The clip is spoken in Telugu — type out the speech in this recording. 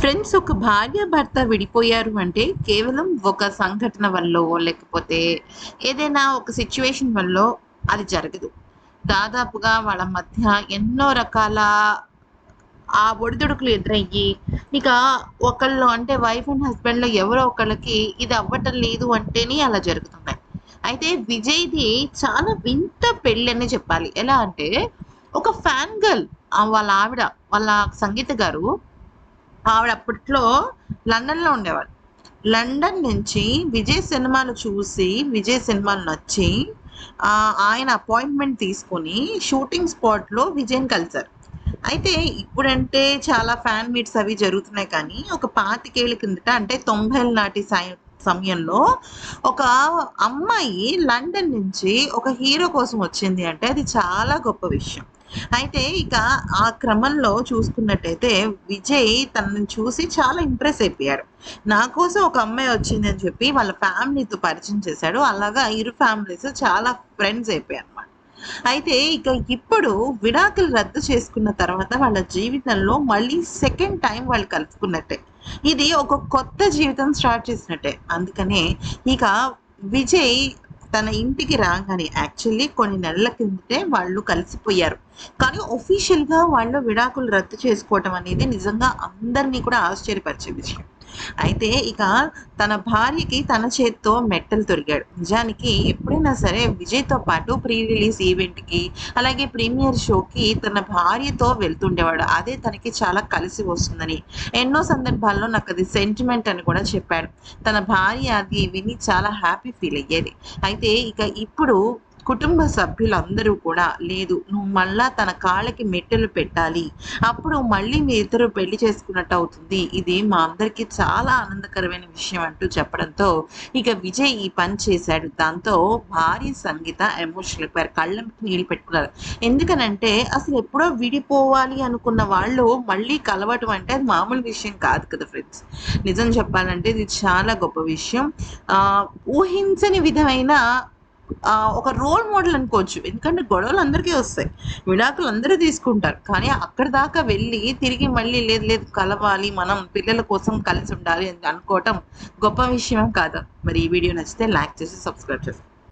ఫ్రెండ్స్, ఒక భార్య భర్త విడిపోయారు అంటే కేవలం ఒక సంఘటన వల్లో లేకపోతే ఏదైనా ఒక సిచ్యువేషన్ వల్లో అది జరగదు. దాదాపుగా వాళ్ళ మధ్య ఎన్నో రకాల ఆ ఒడిదుడుకులు ఎదురయ్యి, ఇక ఒకళ్ళు అంటే వైఫ్ అండ్ హస్బెండ్‌లో ఎవరో ఒకళ్ళకి ఇది అవ్వటం లేదు అంటేనే అలా జరుగుతున్నాయి. అయితే విజయ్‌ది చాలా వింత పెళ్ళనే చెప్పాలి. ఎలా అంటే ఒక ఫ్యాన్ గర్ల్, వాళ్ళ ఆవిడ, వాళ్ళ సంగీత గారు, ఆవిడ అప్పట్లో లండన్‌లో ఉండేవారు. లండన్ నుంచి విజయ్ సినిమాలు చూసి, విజయ్ సినిమాలు నచ్చి ఆయన అపాయింట్‌మెంట్ తీసుకొని షూటింగ్ స్పాట్‌లో విజయ్‌ని కలిసారు. అయితే ఇప్పుడంటే చాలా ఫ్యాన్ మీట్స్ అవి జరుగుతున్నాయి కానీ, ఒక 25 ఏళ్ల కిందట అంటే 90ల నాటి సమయంలో ఒక అమ్మాయి లండన్ నుంచి ఒక హీరో కోసం వచ్చింది అంటే అది చాలా గొప్ప విషయం. అయితే ఇక ఆ క్రమంలో చూసుకున్నట్టయితే విజయ్ తనని చూసి చాలా ఇంప్రెస్ అయిపోయాడు. నా కోసం ఒక అమ్మాయి వచ్చిందని చెప్పి వాళ్ళ ఫ్యామిలీతో పరిచయం చేశాడు. అలాగా ఇరు ఫ్యామిలీస్ చాలా ఫ్రెండ్స్ అయిపోయారన్నమాట. అయితే ఇక ఇప్పుడు విడాకులు రద్దు చేసుకున్న తర్వాత వాళ్ళ జీవితంలో మళ్ళీ సెకండ్ టైమ్ వాళ్ళు కలుసుకున్నట్టే. ఇది ఒక కొత్త జీవితం స్టార్ట్ చేసినట్టే. అందుకనే ఇక విజయ్ తన ఇంటికి రాగానే యాక్చువల్లీ కొన్ని నెలల కిందటే వాళ్ళు కలిసిపోయారు. కానీ ఒఫీషియల్‌గా వాళ్ళు విడాకులు రద్దు చేసుకోవటం అనేది నిజంగా అందరిని కూడా ఆశ్చర్యపరిచే విషయం. అయితే ఇక తన భార్యకి తన చేత్తో మెట్టలు తొడిగాడు. నిజానికి ఎప్పుడైనా సరే విజయ్‌తో పాటు ప్రీ రిలీజ్ ఈవెంట్‌కి, అలాగే ప్రీమియర్ షోకి తన భార్యతో వెళ్తుండేవాడు. అదే తనకి చాలా కలిసి వస్తుందని. ఎన్నో సందర్భాల్లో నాకది సెంటిమెంట్ అని కూడా చెప్పాడు. తన భార్య అది విని చాలా హ్యాపీ ఫీల్ అయ్యేది. అయితే ఇక ఇప్పుడు కుటుంబ సభ్యులందరూ కూడా, లేదు నువ్వు మళ్ళా తన కాళ్ళకి మెట్టెలు పెట్టాలి. అప్పుడు మళ్ళీ మీ ఇద్దరు పెళ్లి చేసుకున్నట్టు అవుతుంది. ఇది మా అందరికీ చాలా ఆనందకరమైన విషయం అంటూ చెప్పడంతో ఇక విజయ్ ఈ పని చేశాడు. దాంతో భార్య సంగీత ఎమోషనల్ అయిపోయారు. కళ్ళకి నీళ్ళు పెట్టుకున్నారు. ఎందుకనంటే అసలు ఎప్పుడో విడిపోవాలి అనుకున్న వాళ్ళు మళ్ళీ కలవటం అంటే అది మామూలు విషయం కాదు కదా ఫ్రెండ్స్. నిజం చెప్పాలంటే ఇది చాలా గొప్ప విషయం. ఊహించని విధమైన ఒక రోల్ మోడల్ అనుకోవచ్చు. ఎందుకంటే గొడవలు అందరికీ వస్తాయి. విడాకులు అందరూ తీసుకుంటారు. కానీ అక్కడి దాకా వెళ్ళి తిరిగి మళ్ళీ లేదు లేదు కలవాలి, మనం పిల్లల కోసం కలిసి ఉండాలి అని అనుకోవటం గొప్ప విషయం కాదా? మరి ఈ వీడియో నచ్చితే లైక్ చేసి సబ్స్క్రైబ్ చేసుకోండి.